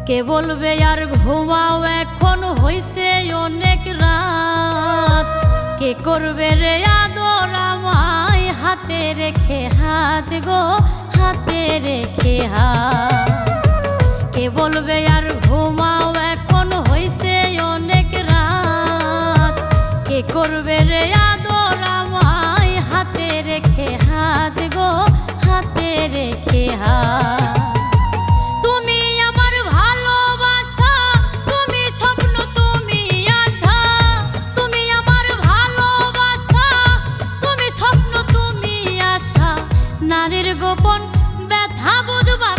কে বলবে আর ঘুমাও এখন হইছে অনেক রাত, কে করবে রে আদর আমায় হাতে রেখে হাত গো হাতে রেখে হাত। কে বলবে আর ঘুমাও এখন হইছে অনেক রাত, কে করবে রে আদর আমায় হাতে রেখে হাত গো হাতে রেখে হাত। নারীর গোপন ব্যথা বুঝবা